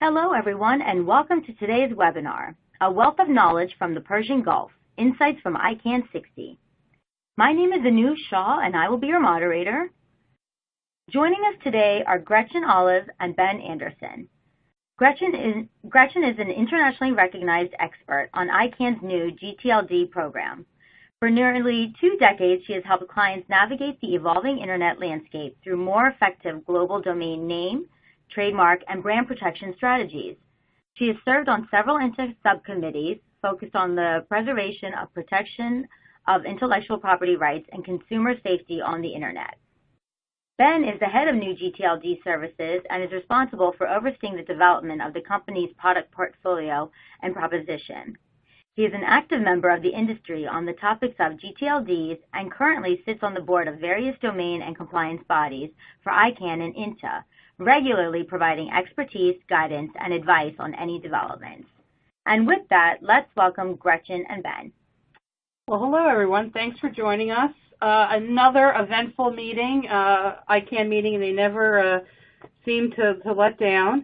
Hello everyone and welcome to today's webinar, A Wealth of Knowledge from the Persian Gulf, Insights from ICANN 60. My name is Anu Shah and I will be your moderator. Joining us today are Gretchen and Ben Anderson. Gretchen is an internationally recognized expert on ICANN's new gTLD program. For nearly 2 decades, she has helped clients navigate the evolving internet landscape through more effective global domain name, trademark, and brand protection strategies. She has served on several subcommittees focused on the preservation of protection of intellectual property rights and consumer safety on the internet. Ben is the head of new gTLD services and is responsible for overseeing the development of the company's product portfolio and proposition. He is an active member of the industry on the topics of gTLDs and currently sits on the board of various domain and compliance bodies for ICANN and INTA, regularly providing expertise, guidance, and advice on any developments. And with that, let's welcome Gretchen and Ben. Well, hello everyone. Thanks for joining us. Another eventful meeting, ICANN meeting, and they never seem to let down.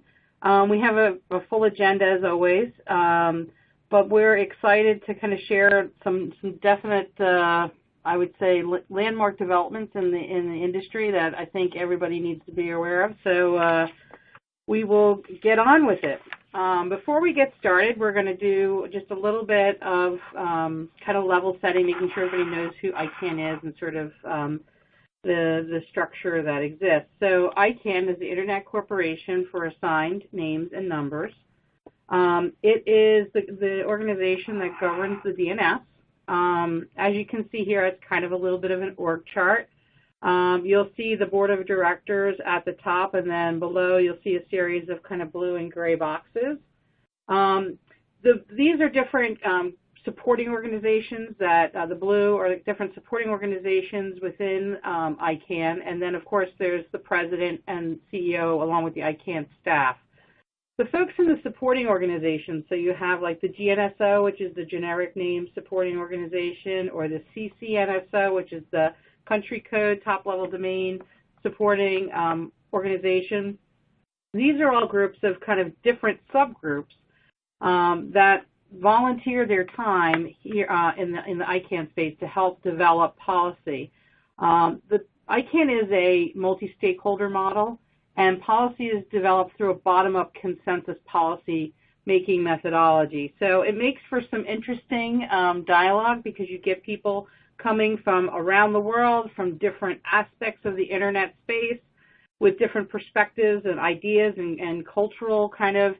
We have a full agenda as always, but we're excited to kind of share some definite, I would say, landmark developments in the industry that I think everybody needs to be aware of. So we will get on with it. Before we get started, we're going to do just a little bit of kind of level setting, making sure everybody knows who ICANN is and sort of the structure that exists. So ICANN is the Internet Corporation for Assigned Names and Numbers. It is the organization that governs the DNS. As you can see here, it's kind of a little bit of an org chart. You'll see the board of directors at the top, and then below you'll see a series of kind of blue and gray boxes. These are different supporting organizations that the blue are the different supporting organizations within ICANN, and then of course there's the president and CEO along with the ICANN staff. The folks in the supporting organizations, so you have like the GNSO, which is the generic name supporting organization, or the CCNSO, which is the country code top-level domain supporting organization. These are all groups of kind of different subgroups that volunteer their time here in the ICANN space to help develop policy. The ICANN is a multi-stakeholder model, and policy is developed through a bottom-up consensus policy-making methodology. So it makes for some interesting dialogue because you get people coming from around the world, from different aspects of the internet space, with different perspectives and ideas and cultural kind of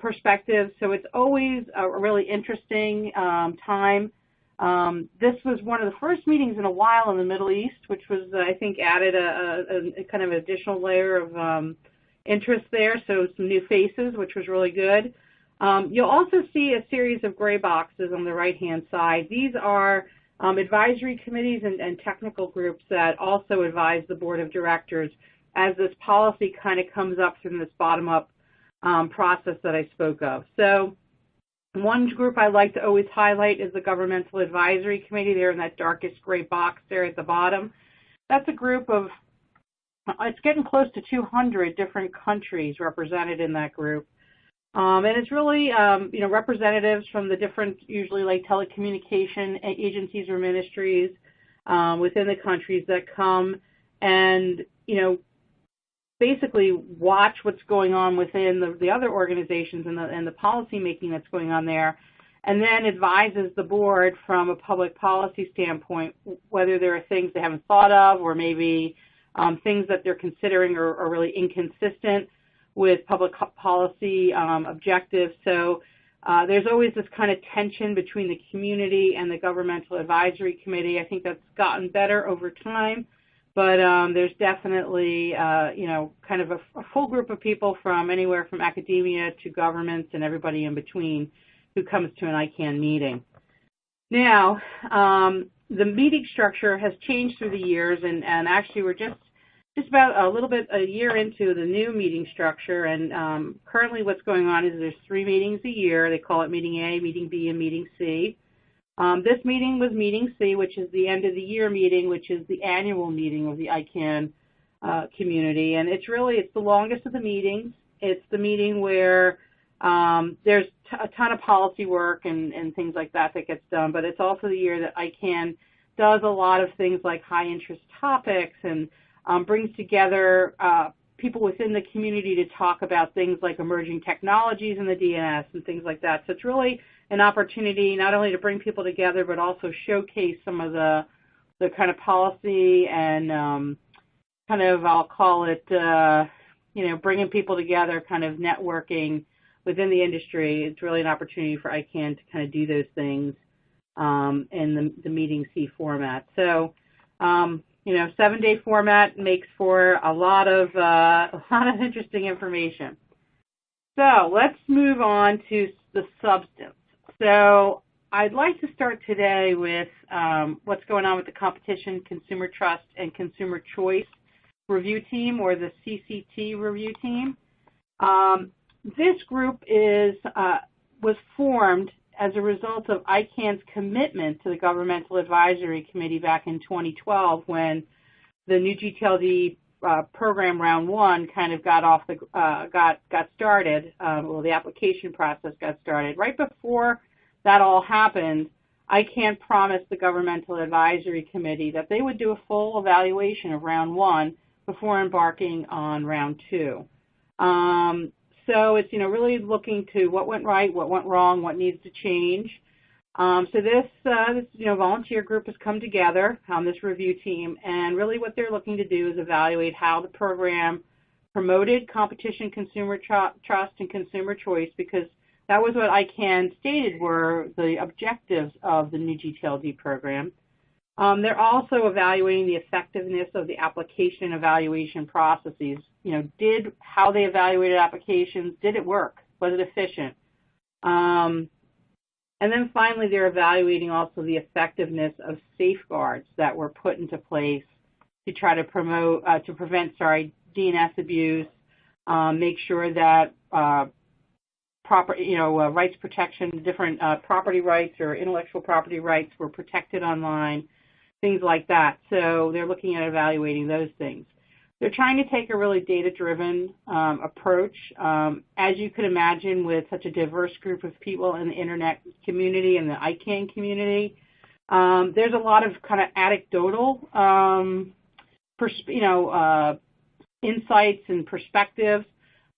perspectives. So it's always a really interesting time. This was one of the first meetings in a while in the Middle East, which was, I think, added a kind of additional layer of interest there, so some new faces, which was really good. You'll also see a series of gray boxes on the right-hand side. These are advisory committees and technical groups that also advise the board of directors as this policy kind of comes up through this bottom-up process that I spoke of. So one group I like to always highlight is the Governmental Advisory Committee there in that darkest gray box there at the bottom. That's a group of, it's getting close to 200 different countries represented in that group. And it's really, representatives from the different, usually like telecommunication agencies or ministries within the countries that come and, basically watch what's going on within the other organizations and the policy making that's going on there, and then advises the board from a public policy standpoint whether there are things they haven't thought of or maybe things that they're considering are really inconsistent with public policy objectives. So there's always this kind of tension between the community and the Governmental Advisory Committee. I think that's gotten better over time. But there's definitely, kind of a full group of people from anywhere from academia to governments and everybody in between who comes to an ICANN meeting. Now, the meeting structure has changed through the years, and actually we're just about a little bit a year into the new meeting structure. And currently what's going on is there's 3 meetings a year. They call it Meeting A, Meeting B, and Meeting C. This meeting was Meeting C, which is the end of the year meeting, which is the annual meeting of the ICANN community. And it's the longest of the meetings. It's the meeting where there's a ton of policy work and things like that gets done, but it's also the year that ICANN does a lot of things like high interest topics and brings together people within the community to talk about things like emerging technologies in the DNS and things like that. So it's really an opportunity not only to bring people together, but also showcase some of the kind of policy and kind of, I'll call it, bringing people together, kind of networking within the industry. It's really an opportunity for ICANN to kind of do those things in the meeting C format. So, 7-day format makes for a lot of interesting information. So let's move on to the substance. So I'd like to start today with what's going on with the Competition, Consumer Trust, and Consumer Choice Review Team, or the CCT Review Team. This group was formed as a result of ICANN's commitment to the Governmental Advisory Committee back in 2012 when the new gTLD program round one kind of got started. The application process got started. Right before that all happened, ICANN promised the Governmental Advisory Committee that they would do a full evaluation of round one before embarking on round two. So it's really looking to what went right, what went wrong, what needs to change. So this volunteer group has come together on this review team, and really what they're looking to do is evaluate how the program promoted competition, consumer trust, and consumer choice, because that was what ICANN stated were the objectives of the new gTLD program. They're also evaluating the effectiveness of the application evaluation processes. How they evaluated applications, did it work? Was it efficient? And then finally, they're evaluating also the effectiveness of safeguards that were put into place to try to prevent DNS abuse, make sure that rights protection, different property rights or intellectual property rights were protected online, things like that. So they're looking at evaluating those things. They're trying to take a really data-driven approach. As you could imagine, with such a diverse group of people in the Internet community and the ICANN community, there's a lot of kind of anecdotal insights and perspectives.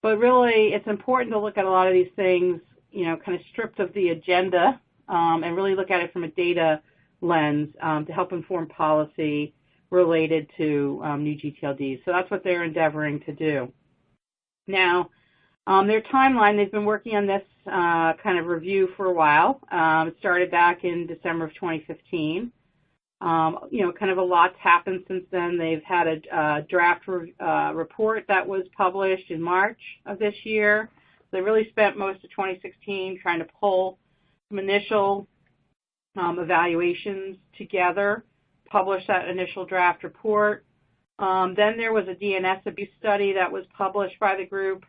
But really, it's important to look at a lot of these things, kind of stripped of the agenda, and really look at it from a data lens to help inform policy related to new gTLDs. So that's what they're endeavoring to do. Now, their timeline, they've been working on this kind of review for a while. It started back in December of 2015. Kind of a lot's happened since then. They've had a draft report that was published in March of this year. They really spent most of 2016 trying to pull some initial evaluations together, publish that initial draft report. Then there was a DNS abuse study that was published by the group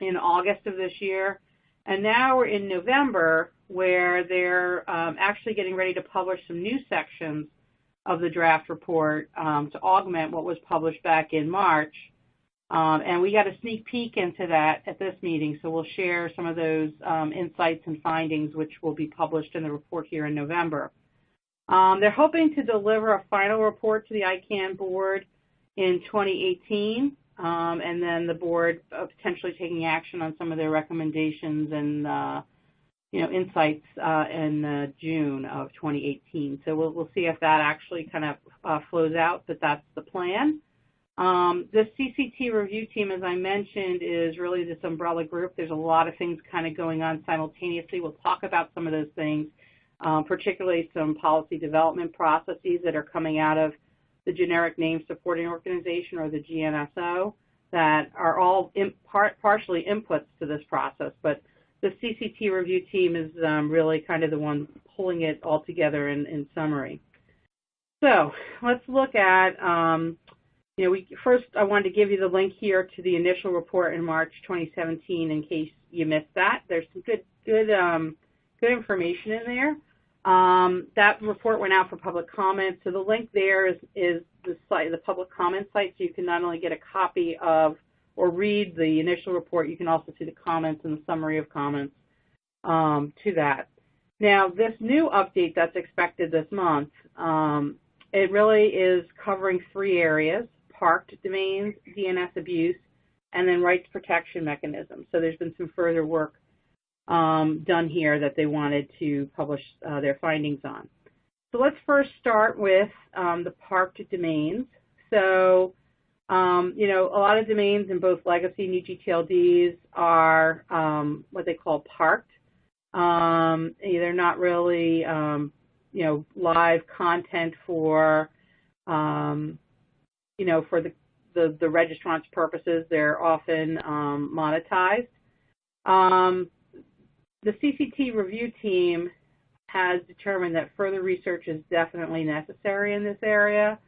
in August of this year. And now we're in November, where they're actually getting ready to publish some new sections of the draft report to augment what was published back in March. And we got a sneak peek into that at this meeting, so we'll share some of those insights and findings, which will be published in the report here in November. They're hoping to deliver a final report to the ICANN board in 2018, and then the board potentially taking action on some of their recommendations and insights in June of 2018. So we'll see if that actually kind of flows out, but that's the plan. The CCT review team, as I mentioned, is really this umbrella group. There's a lot of things kind of going on simultaneously. We'll talk about some of those things, particularly some policy development processes that are coming out of the Generic Name Supporting Organization, or the GNSO, that are all partially inputs to this process. But the CCT review team is really kind of the one pulling it all together in summary. So let's look at, first I wanted to give you the link here to the initial report in March 2017 in case you missed that. There's some good information in there. That report went out for public comment, so the link there is the public comment site, so you can not only get a copy of or read the initial report, you can also see the comments and the summary of comments to that. Now, this new update that's expected this month, it really is covering 3 areas: parked domains, DNS abuse, and then rights protection mechanisms. So there's been some further work done here that they wanted to publish their findings on. So let's first start with the parked domains. So, you know, a lot of domains in both legacy and new gTLDs are what they call parked. They're not really, you know, live content for, you know, for the registrant's purposes. They're often monetized. The CCT review team has determined that further research is definitely necessary in this area.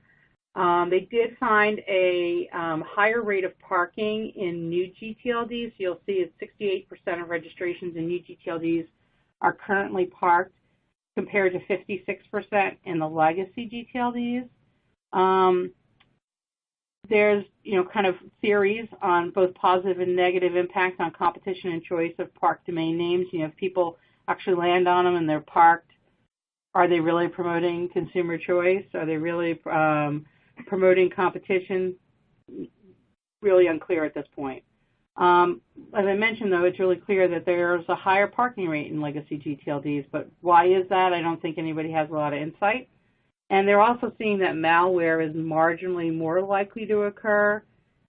They did find a higher rate of parking in new gTLDs. So you'll see it's 68% of registrations in new gTLDs are currently parked, compared to 56% in the legacy gTLDs. There's, you know, kind of theories on both positive and negative impact on competition and choice of parked domain names. You know, if people actually land on them and they're parked, are they really promoting consumer choice? Are they really promoting competition? Really unclear at this point. As I mentioned, though, it's really clear that there's a higher parking rate in legacy gTLDs, but why is that? I don't think anybody has a lot of insight. And they're also seeing that malware is marginally more likely to occur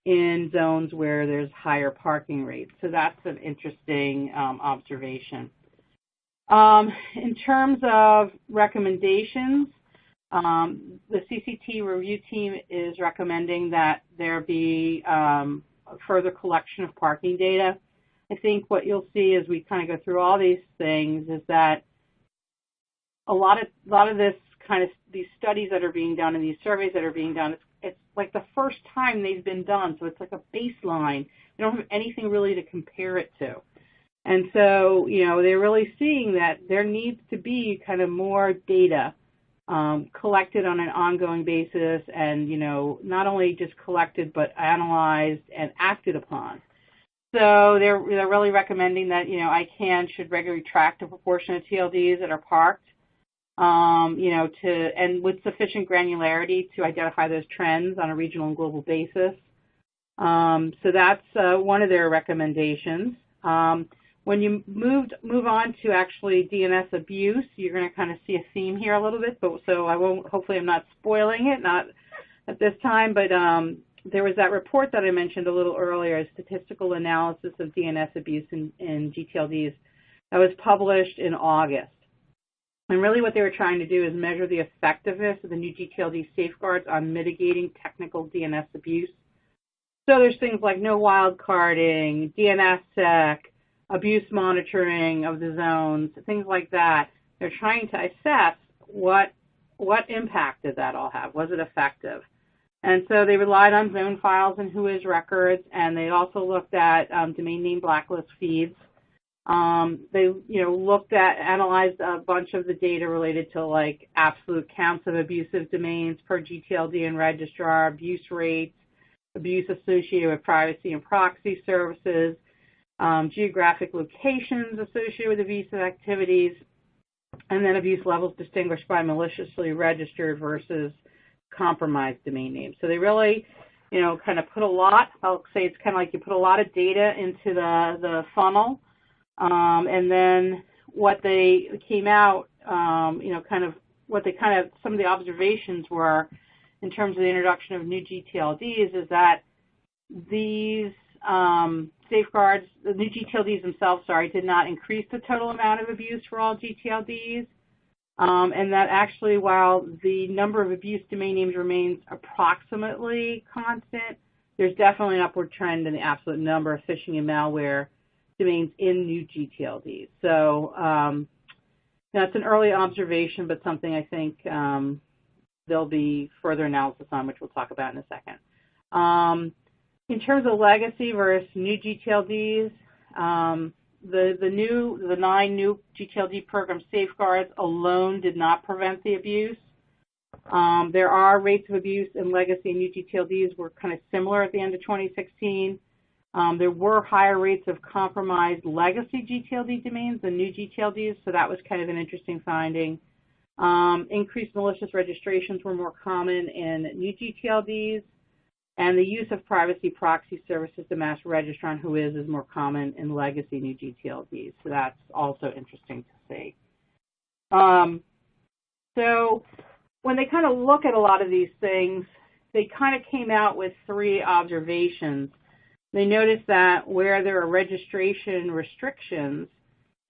in zones where there's higher parking rates. So that's an interesting observation. In terms of recommendations, the CCT review team is recommending that there be a further collection of parking data. I think what you'll see as we kind of go through all these things is that a lot of this kind of these studies that are being done and these surveys that are being done, it's like the first time they've been done, so it's like a baseline. They don't have anything really to compare it to. And so, you know, they're really seeing that there needs to be kind of more data collected on an ongoing basis and, you know, not only just collected but analyzed and acted upon. So they're really recommending that, you know, ICANN should regularly track the proportion of TLDs that are parked, you know, and with sufficient granularity to identify those trends on a regional and global basis. So that's one of their recommendations. When you move on to actually DNS abuse, you're going to kind of see a theme here a little bit, but so I won't, hopefully I'm not spoiling it, not at this time, but there was that report that I mentioned a little earlier, a statistical analysis of DNS abuse in gTLDs that was published in August. And really what they were trying to do is measure the effectiveness of the new gTLD safeguards on mitigating technical DNS abuse. So there's things like no wildcarding, DNSSEC, abuse monitoring of the zones, things like that. They're trying to assess what impact did that all have? Was it effective? And so they relied on zone files and WHOIS records, and they also looked at domain name blacklist feeds. They, you know, analyzed a bunch of the data related to like absolute counts of abusive domains per gTLD and registrar, abuse rates, abuse associated with privacy and proxy services, geographic locations associated with abusive activities, and then abuse levels distinguished by maliciously registered versus compromised domain names. So they really, you know, kind of put a lot, I'll say it's kind of like you put a lot of data into the funnel, and then what they came out, you know, some of the observations were in terms of the introduction of new gTLDs is that these safeguards, the new gTLDs themselves, did not increase the total amount of abuse for all gTLDs, and that actually while the number of abuse domain names remains approximately constant, there's definitely an upward trend in the absolute number of phishing and malware domains in new gTLDs. So that's an early observation, but something I think there'll be further analysis on, which we'll talk about in a second. In terms of legacy versus new gTLDs, the 9 new gTLD program safeguards alone did not prevent the abuse. There are rates of abuse in legacy and new gTLDs were kind of similar at the end of 2016. There were higher rates of compromised legacy gTLD domains than new gTLDs, so that was kind of an interesting finding. Increased malicious registrations were more common in new gTLDs, and the use of privacy proxy services to mask register on whois is more common in legacy new gTLDs, so that's also interesting to see. So when they kind of look at a lot of these things, they kind of came out with 3 observations. They noticed that where there are registration restrictions,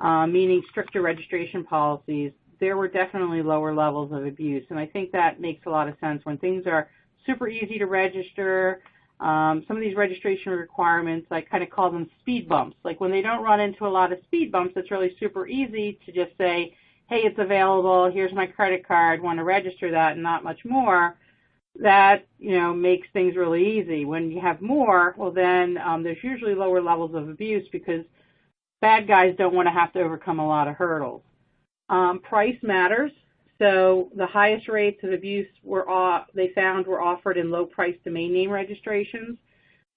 meaning stricter registration policies, there were definitely lower levels of abuse. And I think that makes a lot of sense. When things are super easy to register, some of these registration requirements, I kind of call them speed bumps. Like when they don't run into a lot of speed bumps, it's really super easy to just say, hey, it's available, here's my credit card, want to register that, and not much more. That, makes things really easy. When you have more, well then there's usually lower levels of abuse because bad guys don't want to have to overcome a lot of hurdles. Price matters. So the highest rates of abuse they found were offered in low-price domain name registrations.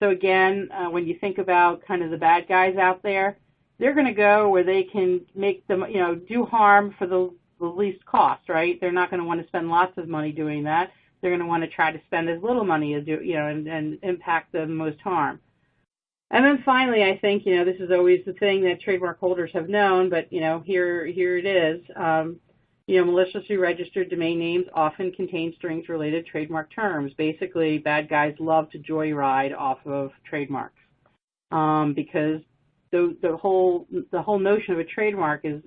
So again, when you think about kind of the bad guys out there, they're going to go where they can make them, do harm for the least cost, right? They're not going to want to spend lots of money doing that. They're going to want to try to spend as little money as and impact the most harm. And then finally, I think, this is always the thing that trademark holders have known, but, here it is. Maliciously registered domain names often contain strings-related trademark terms. Basically, bad guys love to joyride off of trademarks because the whole notion of a trademark is,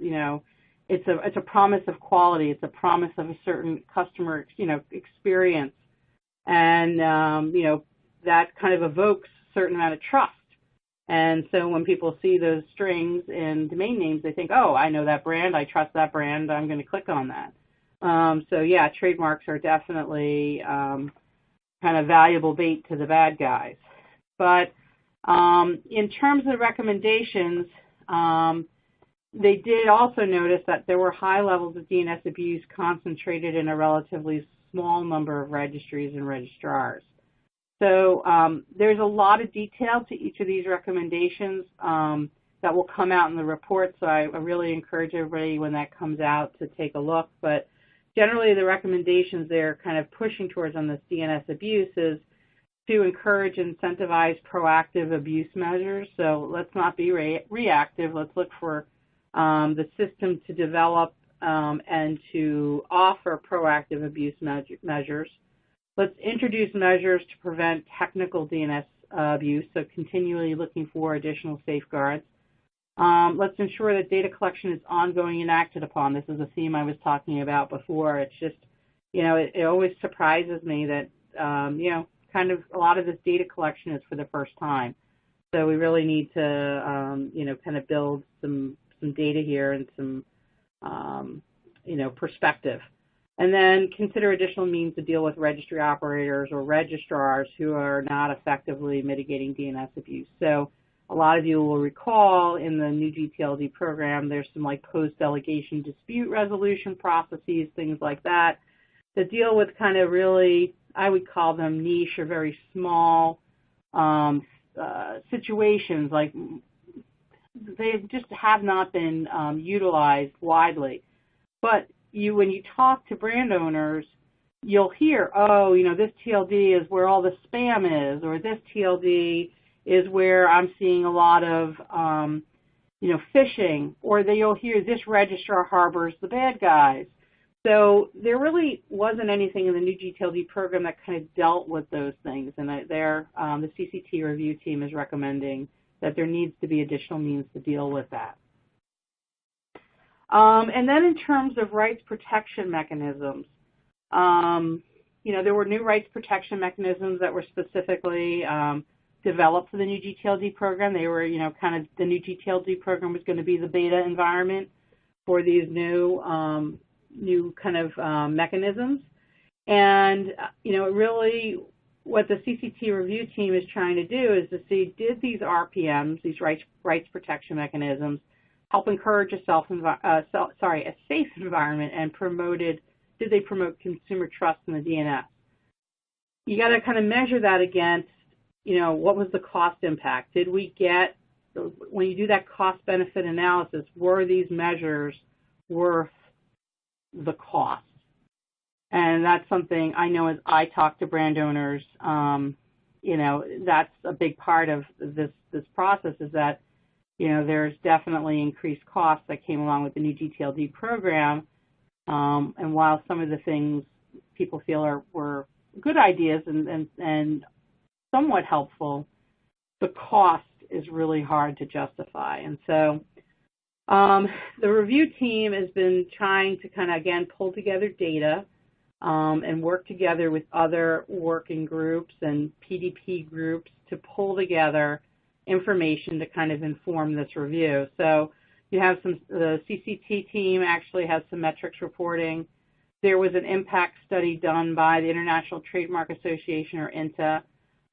it's a promise of quality. It's a promise of a certain customer, experience, and that kind of evokes a certain amount of trust. And so when people see those strings in domain names, they think, oh, I know that brand, I trust that brand, I'm going to click on that. So yeah, trademarks are definitely kind of valuable bait to the bad guys. But in terms of recommendations, they did also notice that there were high levels of DNS abuse concentrated in a relatively small number of registries and registrars. So there's a lot of detail to each of these recommendations that will come out in the report, so I really encourage everybody when that comes out to take a look. But generally the recommendations they're kind of pushing towards on this DNS abuse is to encourage and incentivize proactive abuse measures. So let's not be reactive. Let's look for the system to develop and to offer proactive abuse measures. Let's introduce measures to prevent technical DNS abuse, so continually looking for additional safeguards. Let's ensure that data collection is ongoing and acted upon. This is a theme I was talking about before. It's just, it always surprises me that, kind of a lot of this data collection is for the first time. So we really need to, kind of build some data here and some, perspective. And then consider additional means to deal with registry operators or registrars who are not effectively mitigating DNS abuse. So a lot of you will recall in the new gTLD program, there's some like post-delegation dispute resolution processes, things like that deal with kind of really, I would call them niche or very small situations. Like they just have not been utilized widely. But when you talk to brand owners, you'll hear, oh, this TLD is where all the spam is, or this TLD is where I'm seeing a lot of, phishing, or you'll hear this registrar harbors the bad guys. So there really wasn't anything in the new gTLD program that kind of dealt with those things, and the CCT review team is recommending that there needs to be additional means to deal with that. And then in terms of rights protection mechanisms, there were new rights protection mechanisms that were specifically developed for the new gTLD program. They were, kind of the new gTLD program was going to be the beta environment for these new kind of mechanisms. And, really what the CCT review team is trying to do is to see, did these RPMs, these rights protection mechanisms, help encourage a safe environment, and did they promote consumer trust in the DNS? You got to kind of measure that against, what was the cost impact? Did we get, when you do that cost-benefit analysis, were these measures worth the cost? And that's something I know as I talk to brand owners, that's a big part of this process, is that, there's definitely increased costs that came along with the new gTLD program. And while some of the things people feel were good ideas and somewhat helpful, the cost is really hard to justify. And so the review team has been trying to kind of, again, pull together data and work together with other working groups and PDP groups to pull together information to kind of inform this review. So you have the CCT team actually has some metrics reporting. There was an impact study done by the International Trademark Association, or INTA,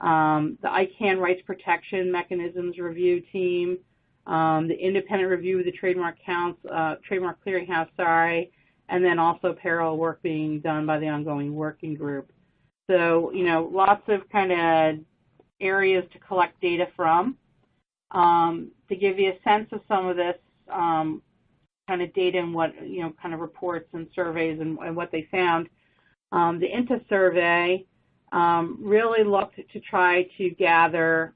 the ICANN Rights Protection Mechanisms Review Team, the independent review of the Trademark Clearinghouse, and then also parallel work being done by the ongoing working group. So, lots of kind of areas to collect data from. To give you a sense of some of this kind of data and what, kind of reports and surveys and what they found, the INTA survey really looked to try to gather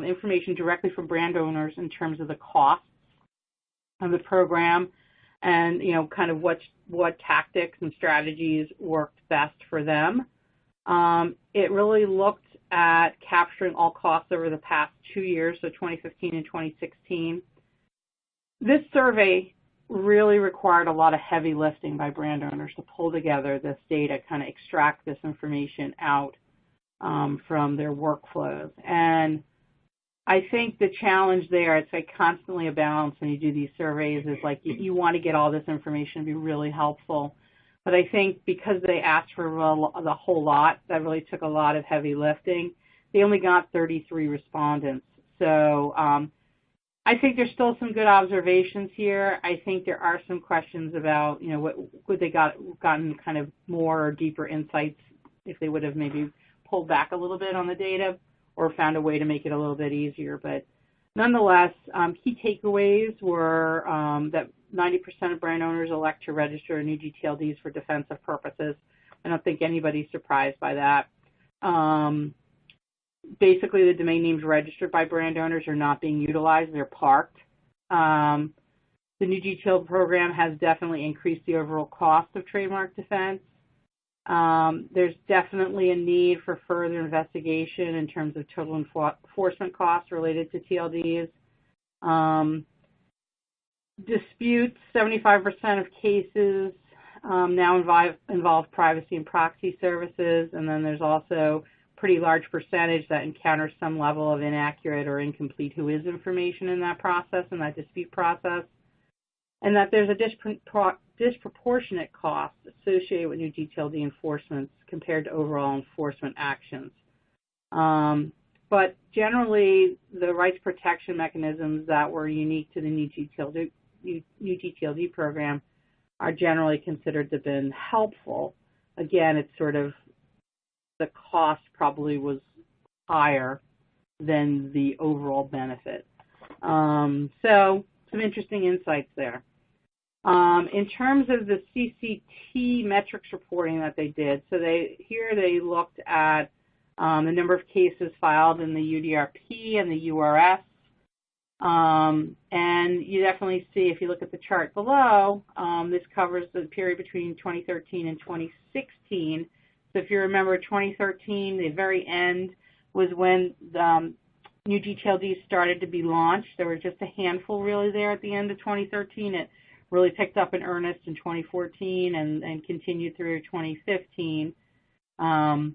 information directly from brand owners in terms of the costs of the program and, kind of what tactics and strategies worked best for them. It really looked at capturing all costs over the past 2 years, so 2015 and 2016. This survey really required a lot of heavy lifting by brand owners to pull together this data, kind of extract this information out from their workflows. And I think the challenge there, it's like constantly a balance when you do these surveys, is like you want to get all this information to be really helpful. But I think because they asked for the whole lot, that really took a lot of heavy lifting. They only got 33 respondents. So I think there's still some good observations here. I think there are some questions about, what would they gotten kind of more or deeper insights if they would have maybe pulled back a little bit on the data or found a way to make it a little bit easier. But nonetheless, key takeaways were that 90% of brand owners elect to register new gTLDs for defensive purposes. I don't think anybody's surprised by that. Basically, the domain names registered by brand owners are not being utilized. They're parked. The new gTLD program has definitely increased the overall cost of trademark defense. There's definitely a need for further investigation in terms of total enforcement costs related to TLDs. Disputes, 75% of cases now involve privacy and proxy services, and then there's also a pretty large percentage that encounter some level of inaccurate or incomplete who-is information in that process, in that dispute process, and that there's a disproportionate cost associated with new gTLD enforcements compared to overall enforcement actions. But generally, the rights protection mechanisms that were unique to the new gTLD program are generally considered to have been helpful. Again, it's sort of the cost probably was higher than the overall benefit. So some interesting insights there. In terms of the CCT metrics reporting that they did, so they looked at the number of cases filed in the UDRP and the URS. And you definitely see, if you look at the chart below, this covers the period between 2013 and 2016. So if you remember 2013, the very end was when the new gTLDs started to be launched. There were just a handful really there at the end of 2013. It really picked up in earnest in 2014 and continued through 2015. And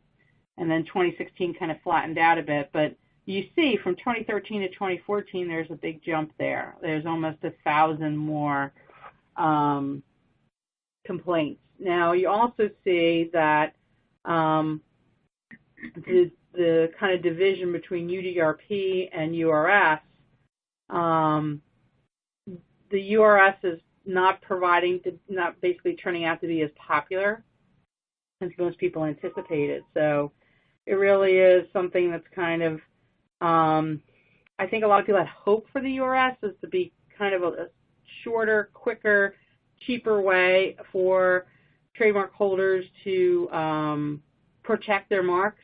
then 2016 kind of flattened out a bit. But you see from 2013 to 2014, there's a big jump there. There's almost 1,000 more complaints. Now, you also see that the kind of division between UDRP and URS, the URS is not basically turning out to be as popular as most people anticipated. So it really is something that's kind of I think a lot of people had hoped for the URS as to be kind of a shorter, quicker, cheaper way for trademark holders to protect their marks.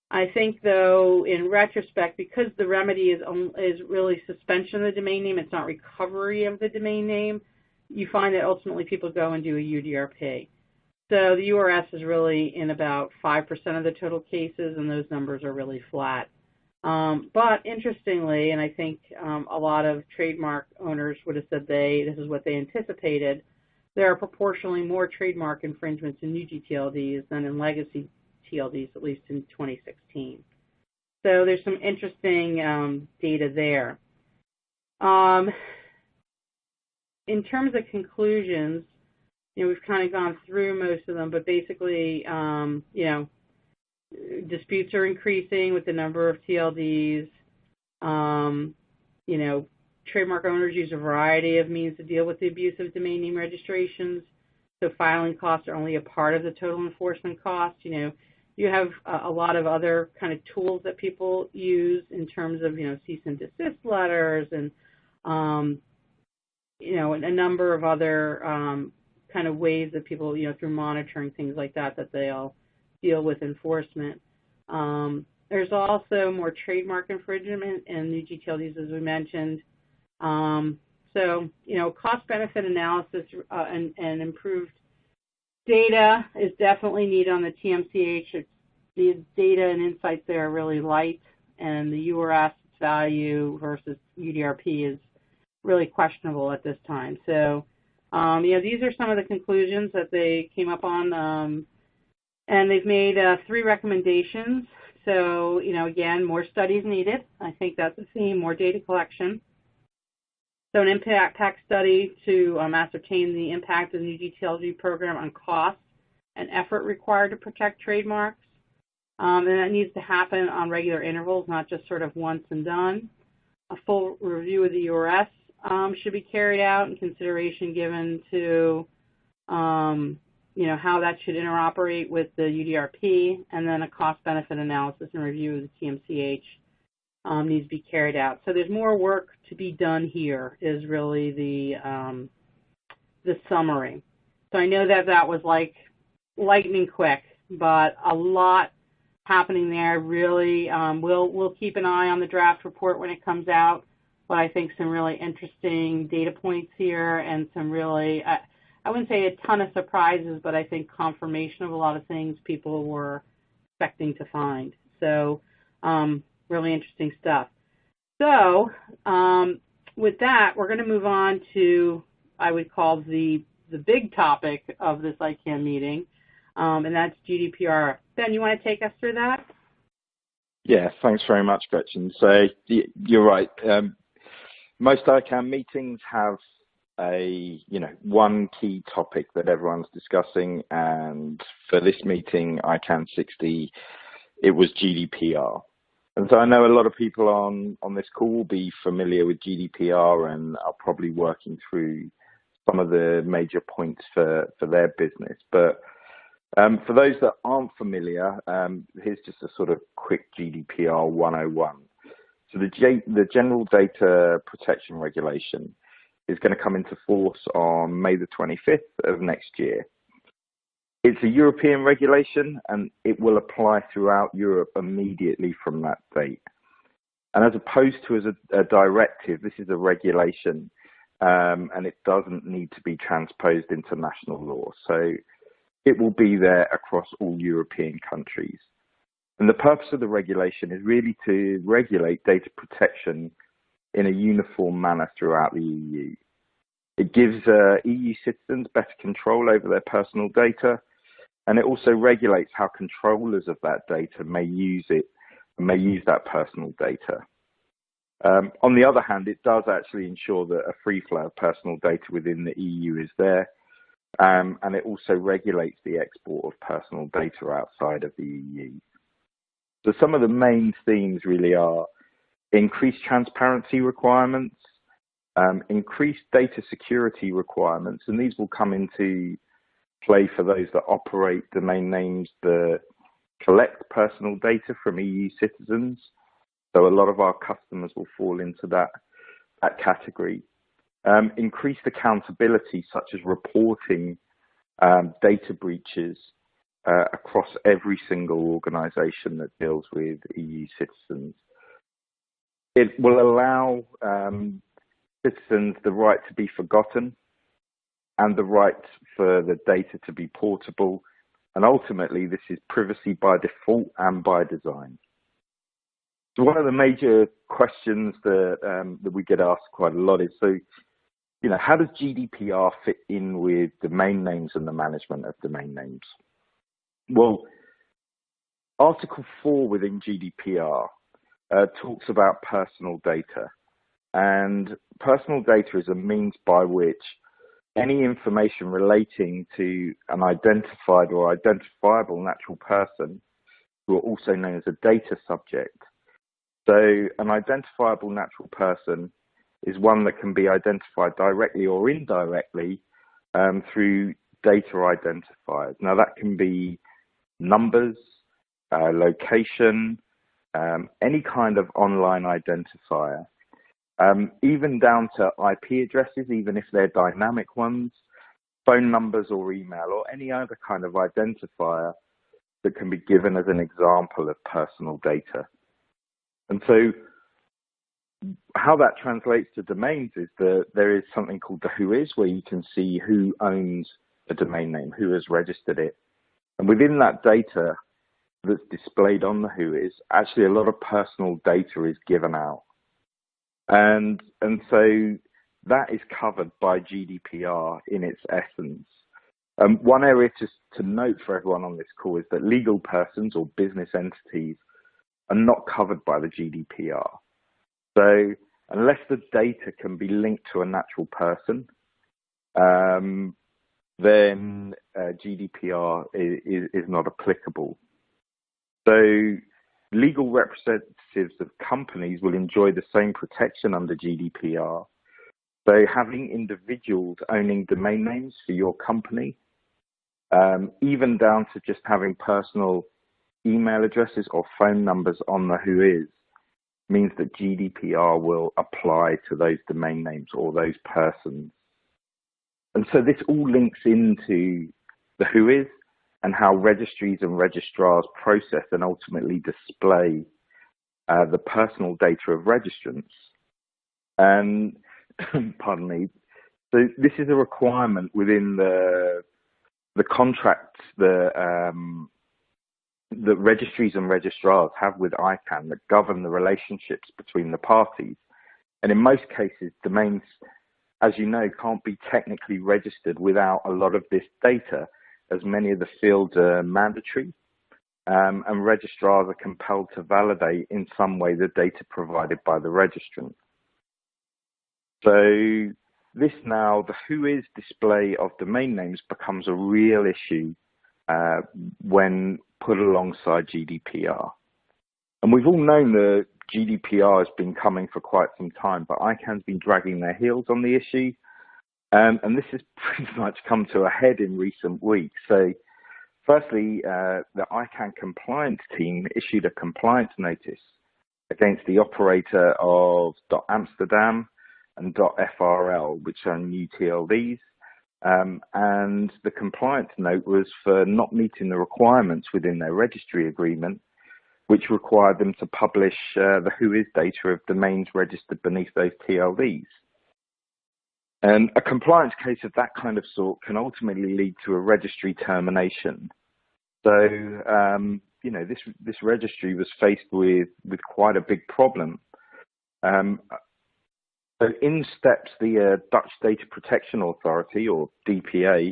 I think, though, in retrospect, because the remedy is really suspension of the domain name, it's not recovery of the domain name, you find that ultimately people go and do a UDRP. So the URS is really in about 5% of the total cases, and those numbers are really flat. But interestingly, and I think a lot of trademark owners would have said this is what they anticipated, there are proportionally more trademark infringements in new gTLDs than in legacy TLDs, at least in 2016. So there's some interesting data there. In terms of conclusions, we've kind of gone through most of them, but basically, disputes are increasing with the number of TLDs. Trademark owners use a variety of means to deal with the abuse of domain name registrations. So filing costs are only a part of the total enforcement cost. You have a lot of other kind of tools that people use in terms of, cease and desist letters and, a number of other kind of ways that people, through monitoring, things like that they'll deal with enforcement. There's also more trademark infringement in new gTLDs, as we mentioned. So, cost-benefit analysis and improved data is definitely needed on the TMCH. The data and insights there are really light, and the URS value versus UDRP is really questionable at this time. So, these are some of the conclusions that they came up on, and they've made 3 recommendations. So, again, more studies needed. I think that's a theme, more data collection. So an impact study to ascertain the impact of the new gTLD program on cost and effort required to protect trademarks. And that needs to happen on regular intervals, not just sort of once and done. A full review of the URS should be carried out and consideration given to, how that should interoperate with the UDRP, and then a cost-benefit analysis and review of the TMCH needs to be carried out. So there's more work to be done here is really the summary. So I know that was like lightning quick, but a lot happening there. Really, we'll keep an eye on the draft report when it comes out, but I think some really interesting data points here and some really, I wouldn't say a ton of surprises, but I think confirmation of a lot of things people were expecting to find. So really interesting stuff. So with that, we're going to move on to, I would call the big topic of this ICANN meeting, and that's GDPR. Ben, you want to take us through that? Yeah, thanks very much, Gretchen. So you're right. Most ICANN meetings have one key topic that everyone's discussing, and for this meeting, ICANN 60, it was GDPR. And so I know a lot of people on this call will be familiar with GDPR and are probably working through some of the major points for their business. But for those that aren't familiar, here's just a sort of quick GDPR 101. So the General Data Protection Regulation is going to come into force on May the 25th of next year. It's a European regulation, and it will apply throughout Europe immediately from that date. And as opposed to as a directive, this is a regulation, and it doesn't need to be transposed into national law. So it will be there across all European countries. And the purpose of the regulation is really to regulate data protection in a uniform manner throughout the EU. It gives EU citizens better control over their personal data, and it also regulates how controllers of that data may use it, may use that personal data. On the other hand, it does actually ensure that a free flow of personal data within the EU is there, and it also regulates the export of personal data outside of the EU. So some of the main themes really are increased transparency requirements, increased data security requirements, and these will come into play for those that operate domain names that collect personal data from EU citizens. So a lot of our customers will fall into that category. Increased accountability, such as reporting data breaches across every single organization that deals with EU citizens. It will allow citizens the right to be forgotten and the right for the data to be portable. And ultimately, this is privacy by default and by design. So one of the major questions that we get asked quite a lot is, so, you know, how does GDPR fit in with domain names and the management of domain names? Well, Article 4 within GDPR talks about personal data. And personal data is a means by which any information relating to an identified or identifiable natural person, who are also known as a data subject. So an identifiable natural person is one that can be identified directly or indirectly through data identifiers. Now that can be numbers, location, any kind of online identifier, even down to IP addresses, even if they're dynamic ones, phone numbers or email, or any other kind of identifier that can be given as an example of personal data. And so how that translates to domains is that there is something called the WHOIS, where you can see who owns a domain name, who has registered it. And within that data that's displayed on the WHOIS, actually a lot of personal data is given out. And so that is covered by GDPR in its essence. One area to note for everyone on this call is that legal persons or business entities are not covered by the GDPR. So unless the data can be linked to a natural person, then GDPR is not applicable. So legal representatives of companies will enjoy the same protection under GDPR. So having individuals owning domain names for your company, even down to just having personal email addresses or phone numbers on the WHOIS, means that GDPR will apply to those domain names or those persons. And so this all links into the WHOIS and how registries and registrars process and ultimately display the personal data of registrants. And, pardon me, so this is a requirement within the contracts that registries and registrars have with ICANN that govern the relationships between the parties. And in most cases, domains, as you know, can't be technically registered without a lot of this data, as many of the fields are mandatory, and registrars are compelled to validate in some way the data provided by the registrant. So this now, the WHOIS display of domain names becomes a real issue when put alongside GDPR. And we've all known that GDPR has been coming for quite some time, but ICANN's been dragging their heels on the issue. And this has pretty much come to a head in recent weeks. So firstly, the ICANN compliance team issued a compliance notice against the operator of .amsterdam and .frl, which are new TLDs. And the compliance note was for not meeting the requirements within their registry agreement, which required them to publish the WHOIS data of domains registered beneath those TLDs. And a compliance case of that kind of sort can ultimately lead to a registry termination. So, you know, this registry was faced with quite a big problem. So in steps the Dutch Data Protection Authority, or DPA,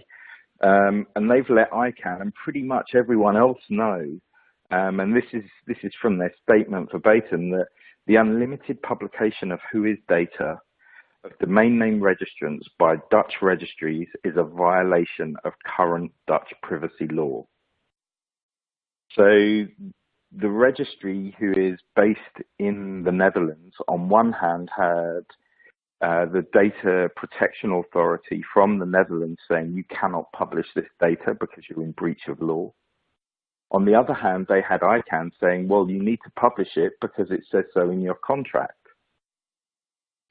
and they've let ICANN and pretty much everyone else know, and this is from their statement verbatim, that the unlimited publication of WHOIS data of domain name registrants by Dutch registries is a violation of current Dutch privacy law. So the registry, who is based in the Netherlands, on one hand had the Data Protection Authority from the Netherlands saying you cannot publish this data because you're in breach of law. On the other hand, they had ICANN saying, well, you need to publish it because it says so in your contract.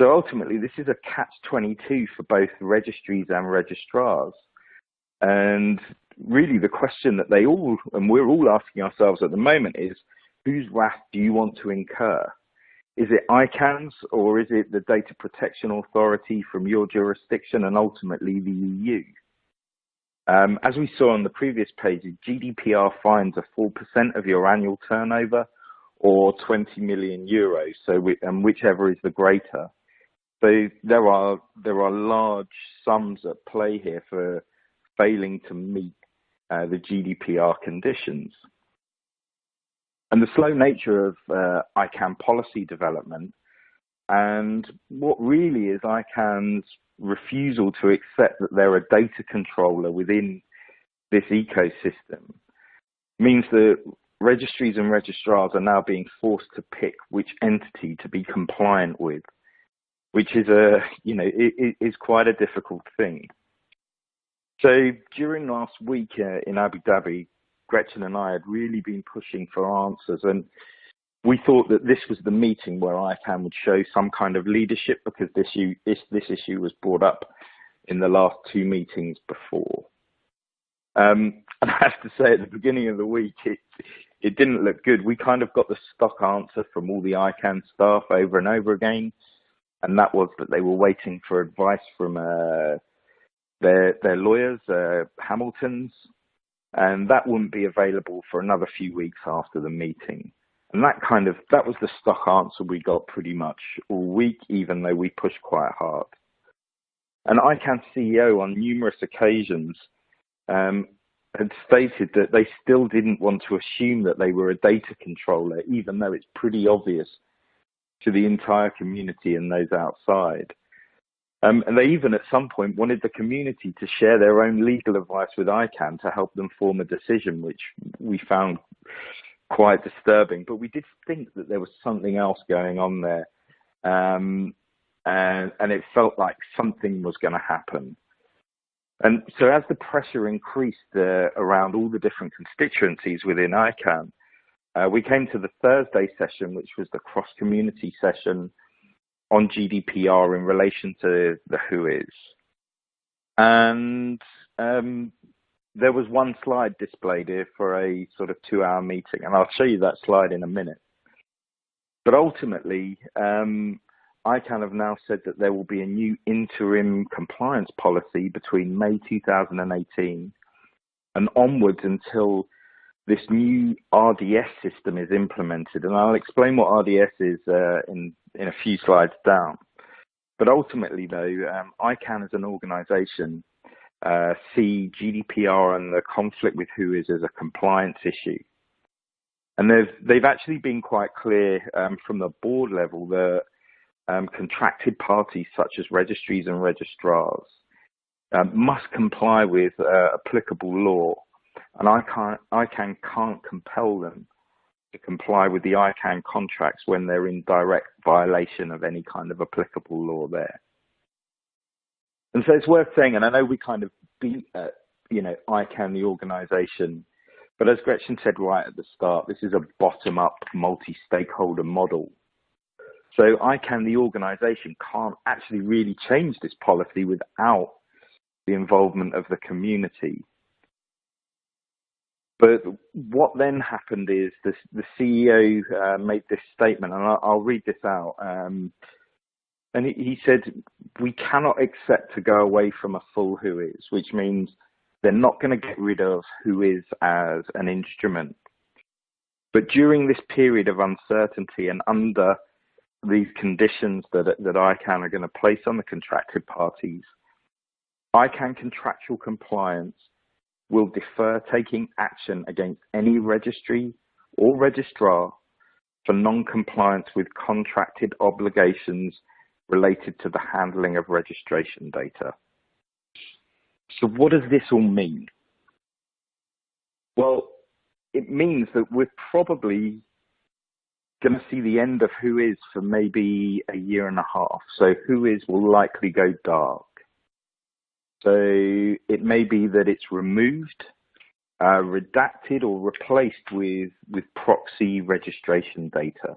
So ultimately, this is a catch-22 for both registries and registrars. And really the question that they all, and we're all asking ourselves at the moment is, whose wrath do you want to incur? Is it ICANN's, or is it the Data Protection Authority from your jurisdiction and ultimately the EU? As we saw on the previous pages, GDPR fines are 4% of your annual turnover or 20 million euros, and whichever is the greater. So there are large sums at play here for failing to meet the GDPR conditions. And the slow nature of ICANN policy development and what really is ICANN's refusal to accept that they're a data controller within this ecosystem means that registries and registrars are now being forced to pick which entity to be compliant with, which is is quite a difficult thing. So during last week in Abu Dhabi, Gretchen and I had really been pushing for answers, and we thought that this was the meeting where ICANN would show some kind of leadership, because this issue was brought up in the last two meetings before. And I have to say, at the beginning of the week, it didn't look good. We kind of got the stock answer from all the ICANN staff over and over again, and that was that they were waiting for advice from their lawyers, Hamilton's, and that wouldn't be available for another few weeks after the meeting. And that was the stock answer we got pretty much all week, even though we pushed quite hard. And ICANN's CEO on numerous occasions had stated that they still didn't want to assume that they were a data controller, even though it's pretty obvious to the entire community and those outside. And they even at some point wanted the community to share their own legal advice with ICANN to help them form a decision, which we found quite disturbing. But we did think that there was something else going on there. And it felt like something was going to happen. And so as the pressure increased around all the different constituencies within ICANN, we came to the Thursday session, which was the cross-community session on GDPR in relation to the WHOIS. And there was one slide displayed here for a sort of 2-hour meeting, and I'll show you that slide in a minute. But ultimately, ICANN have now said that there will be a new interim compliance policy between May 2018 and onwards until this new RDS system is implemented. And I'll explain what RDS is in a few slides down. But ultimately, though, ICANN as an organization see GDPR and the conflict with WHOIS as a compliance issue. And they've actually been quite clear from the board level that contracted parties such as registries and registrars must comply with applicable law, and ICANN can't compel them to comply with the ICANN contracts when they're in direct violation of any kind of applicable law there. And so it's worth saying, and I know we kind of beat ICANN, the organization, but as Gretchen said right at the start, this is a bottom-up multi-stakeholder model. So ICANN, the organization, can't actually really change this policy without the involvement of the community. But what then happened is the CEO made this statement, and I'll read this out. And he said, we cannot accept to go away from a full WHOIS, which means they're not going to get rid of WHOIS as an instrument. But during this period of uncertainty and under these conditions that ICANN are going to place on the contracted parties, ICANN contractual compliance will defer taking action against any registry or registrar for non-compliance with contracted obligations related to the handling of registration data. So what does this all mean? Well, it means that we're probably going to see the end of WHOIS for maybe a year and a half. So WHOIS will likely go dark. So it may be that it's removed, redacted or replaced with proxy registration data.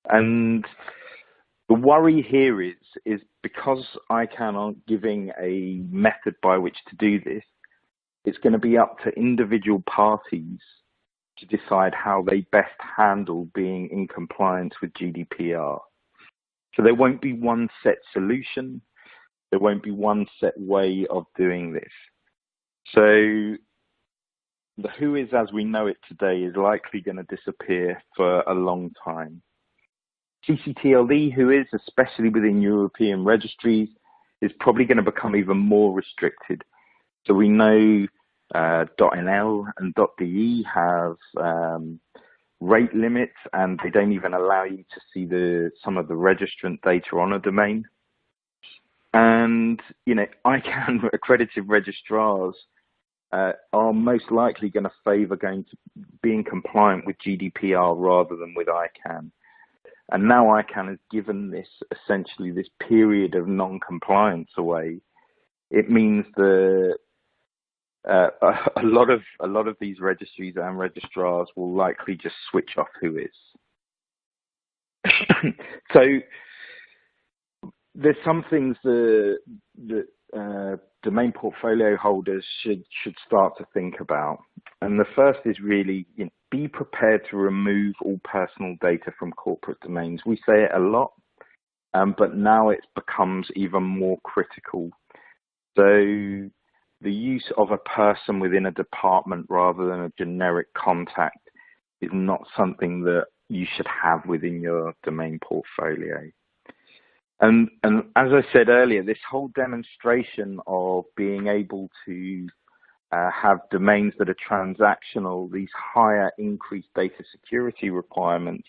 And the worry here is because ICANN aren't giving a method by which to do this, it's going to be up to individual parties to decide how they best handle being in compliance with GDPR. So there won't be one set solution. There won't be one set way of doing this. So the WHOIS as we know it today is likely going to disappear for a long time. gTLD WHOIS, especially within European registries, is probably going to become even more restricted. So we know .nl and .de have rate limits, and they don't even allow you to see some of the registrant data on a domain. And ICANN accredited registrars are most likely going to favour being compliant with GDPR rather than with ICANN. And now ICANN has given essentially this period of non-compliance away. It means that a lot of these registries and registrars will likely just switch off WHOIS. So there's some things that domain portfolio holders should start to think about. And the first is really be prepared to remove all personal data from corporate domains. We say it a lot, but now it becomes even more critical. So the use of a person within a department rather than a generic contact is not something that you should have within your domain portfolio. And as I said earlier, this whole demonstration of being able to have domains that are transactional, these higher increased data security requirements,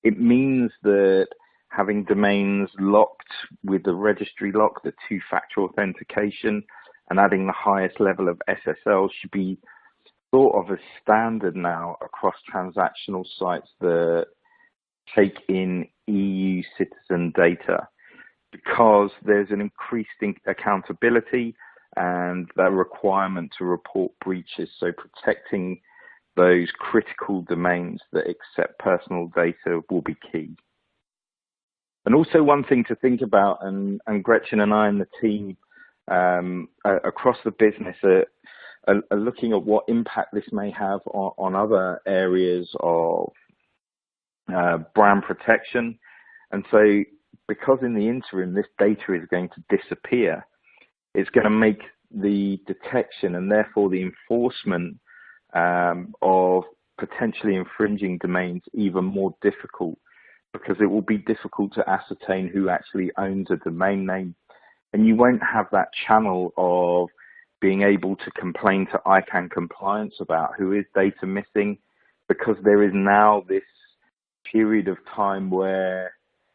it means that having domains locked with the registry lock, the two-factor authentication, and adding the highest level of SSL should be thought of as standard now across transactional sites that take in EU citizen data, because there's an increased accountability and that requirement to report breaches. So protecting those critical domains that accept personal data will be key. And also one thing to think about, and Gretchen and I and the team across the business are looking at what impact this may have on other areas of brand protection. And so because in the interim this data is going to disappear, it's going to make the detection and therefore the enforcement of potentially infringing domains even more difficult, because it will be difficult to ascertain who actually owns a domain name. And you won't have that channel of being able to complain to ICANN compliance about who is data missing, because there is now this period of time where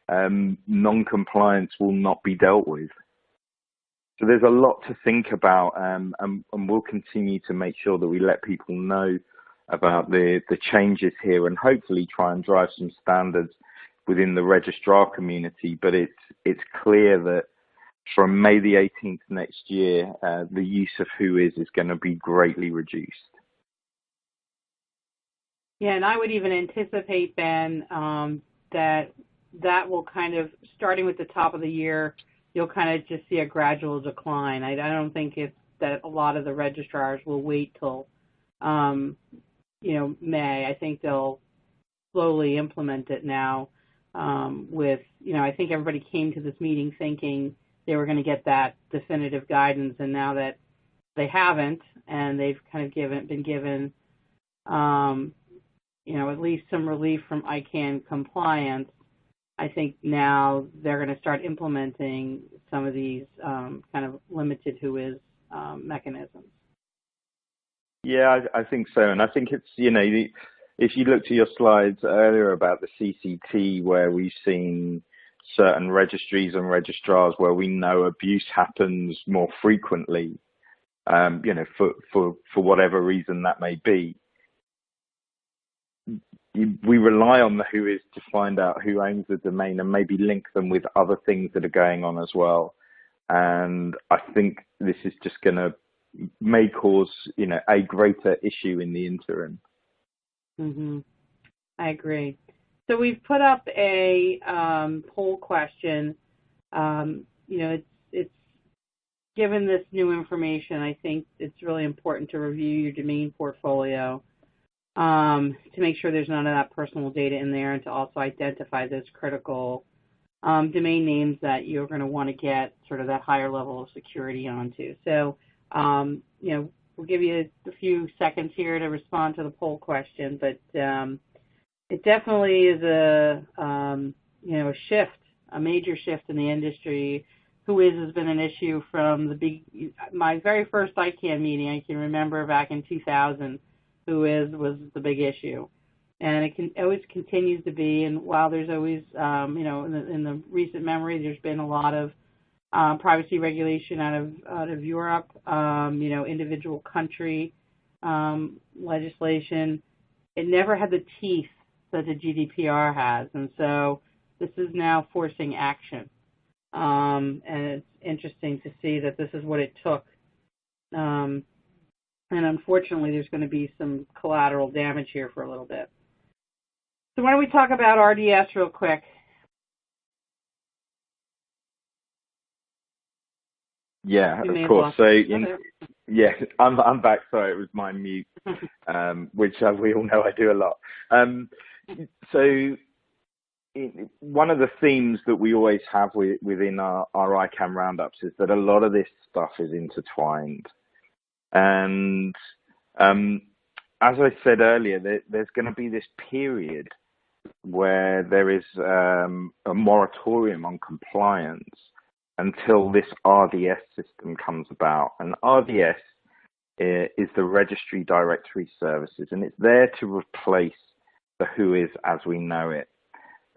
non-compliance will not be dealt with. So there's a lot to think about, and we'll continue to make sure that we let people know about the changes here, and hopefully try and drive some standards within the registrar community. But it's clear that from May the 18th next year, the use of WHOIS is going to be greatly reduced. Yeah, and I would even anticipate, Ben, that will kind of, starting with the top of the year, you'll kind of just see a gradual decline. I don't think that a lot of the registrars will wait till, May. I think they'll slowly implement it now. I think everybody came to this meeting thinking they were going to get that definitive guidance, and now that they haven't, and they've kind of been given, at least some relief from ICANN compliance, I think now they're going to start implementing some of these kind of limited WHOIS mechanisms. Yeah, I think so. And I think it's, if you looked at your slides earlier about the CCT, where we've seen certain registries and registrars where we know abuse happens more frequently, for whatever reason that may be, we rely on the WHOIS to find out who owns the domain and maybe link them with other things that are going on as well. And I think this is just going to may cause, a greater issue in the interim. I agree. So we've put up a poll question. It's given this new information, I think it's really important to review your domain portfolio to make sure there's none of that personal data in there, and to also identify those critical domain names that you're going to want to get sort of that higher level of security onto. So, we'll give you a few seconds here to respond to the poll question, but it definitely is a shift, a major shift in the industry. Whois has been an issue from my very first ICANN meeting. I can remember back in 2000, Whois was the big issue, and it always continues to be. And while there's always, in the recent memory, there's been a lot of privacy regulation out of Europe, individual country legislation. It never had the teeth that the GDPR has, and so this is now forcing action. And it's interesting to see that this is what it took. And unfortunately, there's going to be some collateral damage here for a little bit. So why don't we talk about RDS real quick? Yeah, of course. So, I'm back. Sorry, it was my mute, which we all know I do a lot. So one of the themes that we always have within our ICANN roundups is that a lot of this stuff is intertwined. And as I said earlier, there's going to be this period where there is a moratorium on compliance until this RDS system comes about. And RDS is the Registry Directory Services, and it's there to replace the Whois as we know it.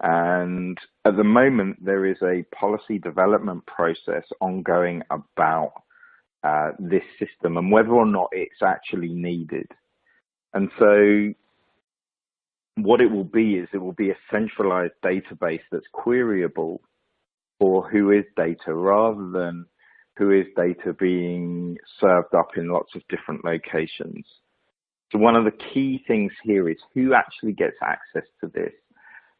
And at the moment, there is a policy development process ongoing about this system and whether or not it's actually needed. And so what it will be is it will be a centralized database that's queryable for Whois data rather than Whois data being served up in lots of different locations. So one of the key things here is who actually gets access to this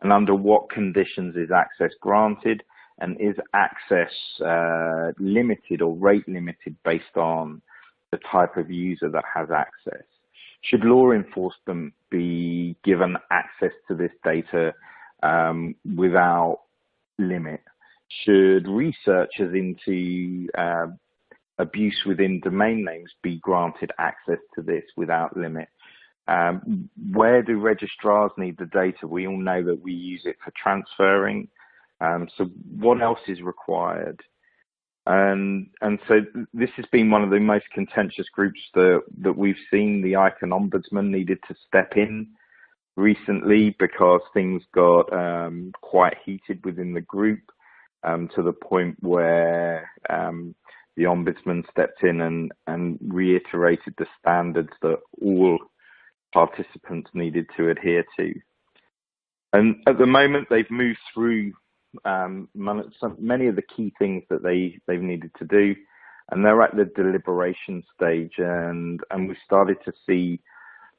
and under what conditions is access granted, and is access limited or rate limited based on the type of user that has access. Should law enforcement be given access to this data without limit? Should researchers into abuse within domain names be granted access to this without limit? Where do registrars need the data? We all know that we use it for transferring. So what else is required? And so this has been one of the most contentious groups that we've seen. The ICANN Ombudsman needed to step in recently because things got quite heated within the group to the point where the Ombudsman stepped in and reiterated the standards that all participants needed to adhere to. And at the moment, they've moved through many of the key things that they've needed to do, and they're at the deliberation stage, and we started to see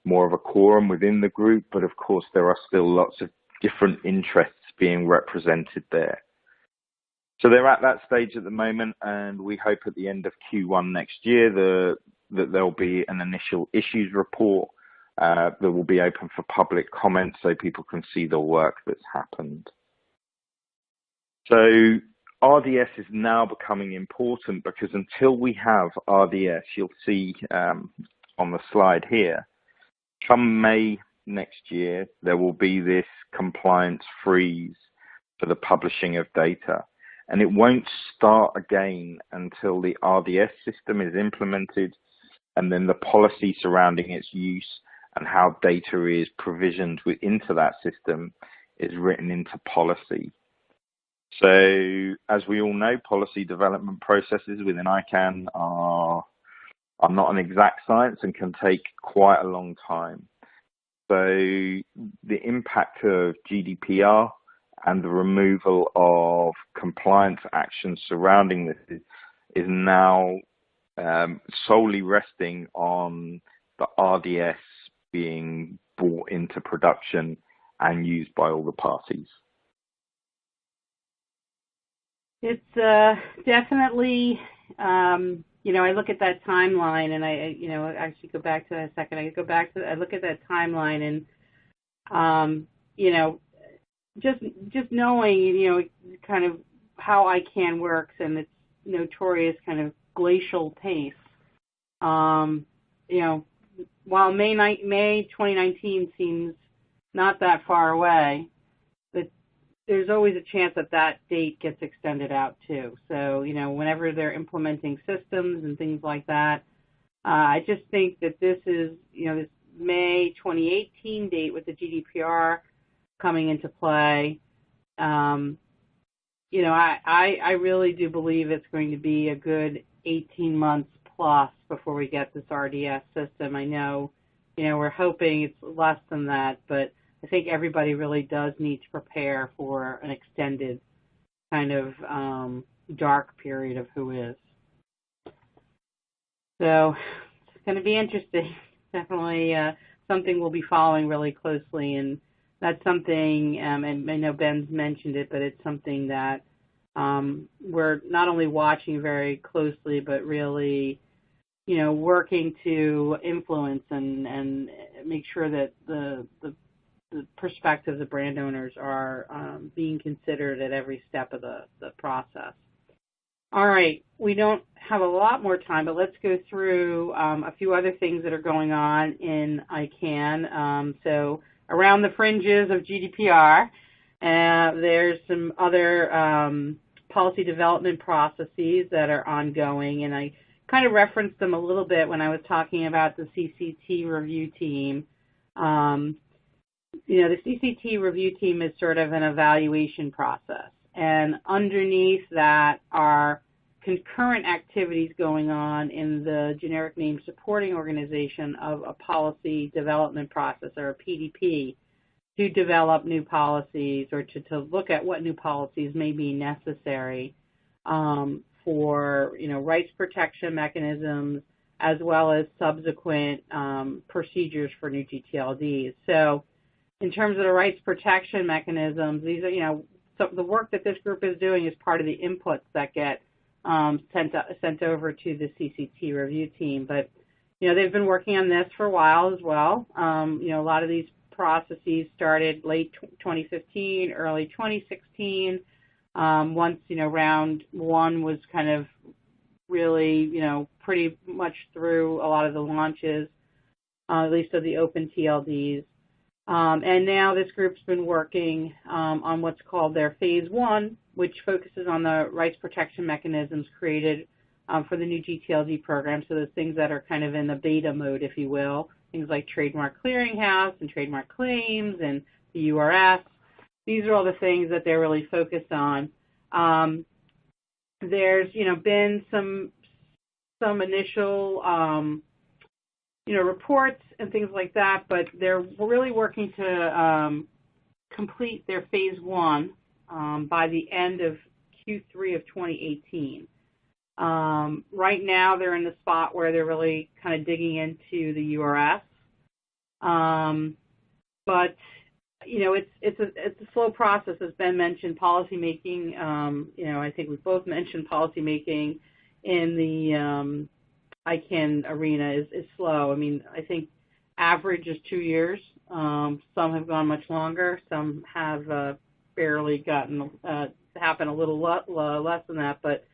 more of a quorum within the group, but of course there are still lots of different interests being represented there. So they're at that stage at the moment, and we hope at the end of Q1 next year that there'll be an initial issues report that will be open for public comment so people can see the work that's happened. So RDS is now becoming important because until we have RDS, you'll see on the slide here, come May next year, there will be this compliance freeze for the publishing of data. And it won't start again until the RDS system is implemented and then the policy surrounding its use and how data is provisioned into that system is written into policy. So as we all know, policy development processes within ICANN are not an exact science and can take quite a long time. So the impact of GDPR and the removal of compliance actions surrounding this is now solely resting on the RDS being brought into production and used by all the parties? It's definitely, I look at that timeline, and I actually go back to that a second. I look at that timeline, and, just knowing, kind of how ICANN works and its notorious kind of glacial pace. While May 2019 seems not that far away, but there's always a chance that that date gets extended out too. So, whenever they're implementing systems and things like that, I just think that this is, this May 2018 date with the GDPR coming into play. I really do believe it's going to be a good 18 months plus before we get this RDS system. I know, we're hoping it's less than that, but I think everybody really does need to prepare for an extended kind of dark period of who is. So it's going to be interesting. Definitely something we'll be following really closely, and that's something, and I know Ben's mentioned it, but it's something that we're not only watching very closely, but really, working to influence and make sure that the perspectives of brand owners are being considered at every step of the process. All right, we don't have a lot more time, but let's go through a few other things that are going on in ICANN. So around the fringes of GDPR, there's some other policy development processes that are ongoing, and I kind of referenced them a little bit when I was talking about the CCT review team. The CCT review team is sort of an evaluation process, and underneath that are concurrent activities going on in the generic name supporting organization of a policy development process, or a PDP, to develop new policies or to look at what new policies may be necessary for rights protection mechanisms, as well as subsequent procedures for new gTLDs. So in terms of the rights protection mechanisms, these are, so the work that this group is doing is part of the inputs that get sent over to the CCT review team. But, they've been working on this for a while as well. A lot of these processes started late 2015, early 2016. Once, round one was kind of really, pretty much through a lot of the launches, at least of the open TLDs. And now this group's been working on what's called their phase one, which focuses on the rights protection mechanisms created for the new gTLD program. So those things that are kind of in the beta mode, if you will, things like trademark clearinghouse and trademark claims and the URS. These are all the things that they're really focused on. There's, been some initial, reports and things like that, but they're really working to complete their phase one by the end of Q3 of 2018. Right now, they're in the spot where they're really kind of digging into the URS, but it's a slow process. As Ben mentioned, policy making. I think we both mentioned policy making in the ICANN arena is slow. I mean, I think average is 2 years. Some have gone much longer. Some have barely gotten happen a little less than that. But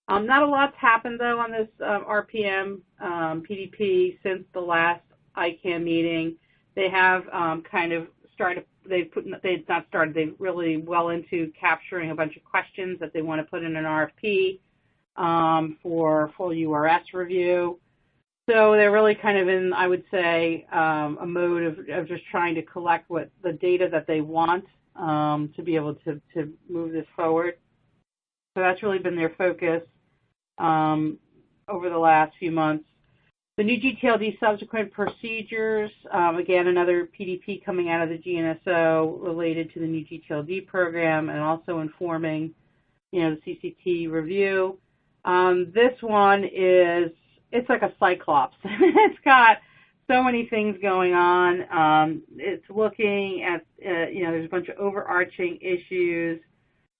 not a lot's happened though on this RPM PDP since the last ICANN meeting. They have kind of started. They've really well into capturing a bunch of questions that they want to put in an RFP for full URS review. So they're really kind of in, I would say, a mode of just trying to collect what the data that they want to be able to move this forward. So that's really been their focus over the last few months. The new gTLD subsequent procedures, again, another PDP coming out of the GNSO related to the new gTLD program and also informing, the CCT review. This one is it's like a cyclops. It's got so many things going on. It's looking at, there's a bunch of overarching issues.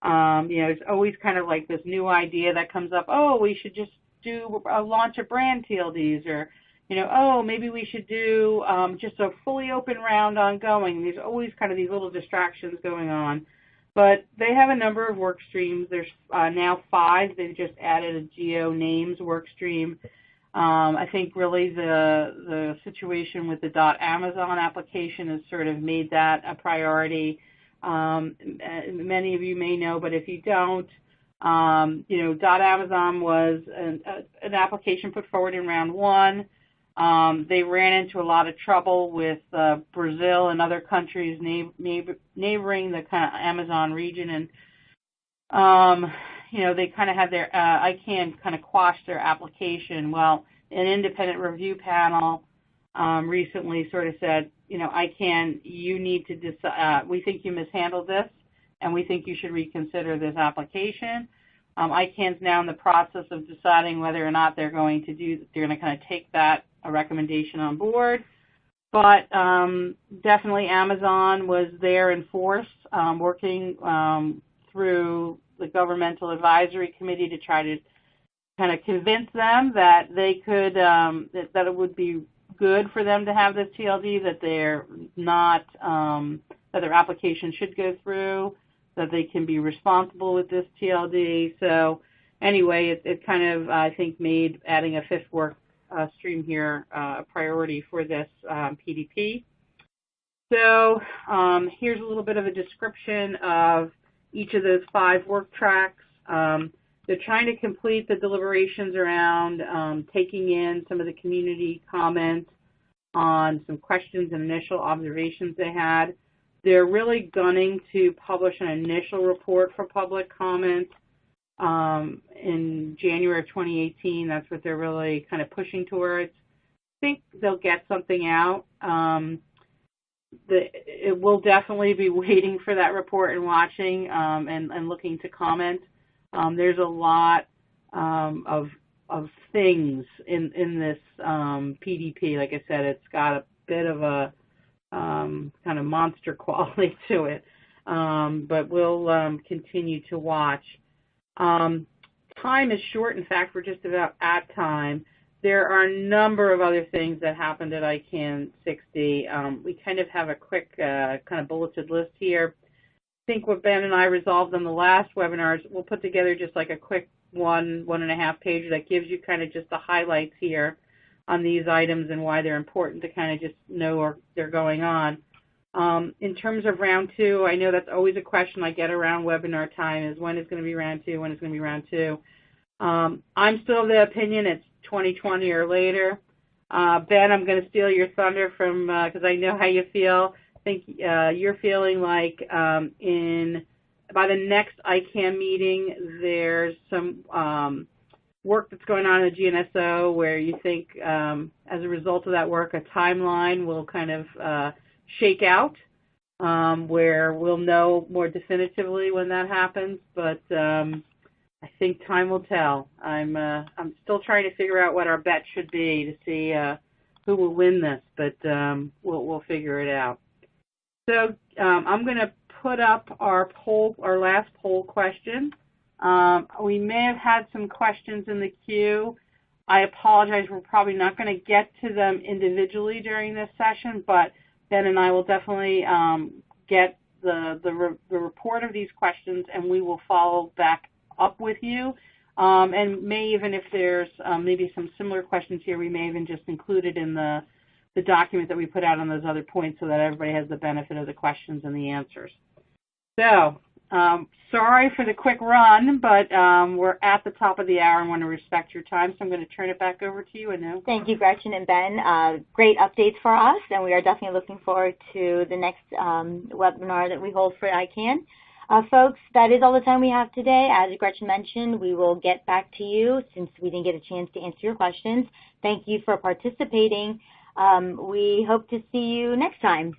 There's always kind of like this new idea that comes up, oh, we should just launch a brand TLDs, or, oh, maybe we should do just a fully open round ongoing. There's always kind of these little distractions going on. But they have a number of work streams. There's now 5. They've just added a geo names work stream. I think really the situation with the .amazon application has sort of made that a priority. Many of you may know, but if you don't, .amazon was an application put forward in round 1. They ran into a lot of trouble with Brazil and other countries neighboring the kind of Amazon region, and they kind of had their ICANN kind of quash their application. Well, an independent review panel recently sort of said, ICANN, you need to decide. We think you mishandled this, and we think you should reconsider this application. ICANN's now in the process of deciding whether or not they're going to kind of take that recommendation on board. But definitely Amazon was there in force, working through the governmental advisory committee to try to kind of convince them that they could, that it would be good for them to have this TLD, that they're not, that their application should go through, that they can be responsible with this TLD. So anyway, it kind of, I think, made adding a 5th work stream here a priority for this PDP. So here's a little bit of a description of each of those 5 work tracks. They're trying to complete the deliberations around taking in some of the community comments on some questions and initial observations they had. They're really gunning to publish an initial report for public comment in January of 2018. That's what they're really kind of pushing towards. I think they'll get something out. It will definitely be waiting for that report and watching and looking to comment. There's a lot of things in this PDP. Like I said, it's got a bit of a kind of monster quality to it, but we'll continue to watch. Time is short. In fact, we're just about at time. There are a number of other things that happened at ICANN 60. We kind of have a quick kind of bulleted list here. I think what Ben and I resolved on the last webinars, we'll put together just like a quick 1.5 page that gives you kind of just the highlights here on these items and why they're important to kind of just know they're going on. In terms of round 2, I know that's always a question I get around webinar time, is when is going to be round 2, when is going to be round 2. I'm still of the opinion it's 2020 or later. Ben, I'm going to steal your thunder from, because I know how you feel. I think you're feeling like by the next ICANN meeting, there's some work that's going on in the GNSO where you think as a result of that work, a timeline will kind of shake out, where we'll know more definitively when that happens, but I think time will tell. I'm still trying to figure out what our bet should be to see who will win this, but we'll figure it out. So I'm going to put up our last poll question. We may have had some questions in the queue. I apologize, we're probably not going to get to them individually during this session, but Ben and I will definitely get the report of these questions, and we will follow back up with you. And may even, if there's maybe some similar questions here, we may even just include it in the document that we put out on those other points so that everybody has the benefit of the questions and the answers. So, sorry for the quick run, but we're at the top of the hour and want to respect your time, so I'm going to turn it back over to you, Anu. Thank you, Gretchen and Ben. Great updates for us, and we are definitely looking forward to the next webinar that we hold for ICANN. Folks, that is all the time we have today. As Gretchen mentioned, we will get back to you since we didn't get a chance to answer your questions. Thank you for participating. We hope to see you next time.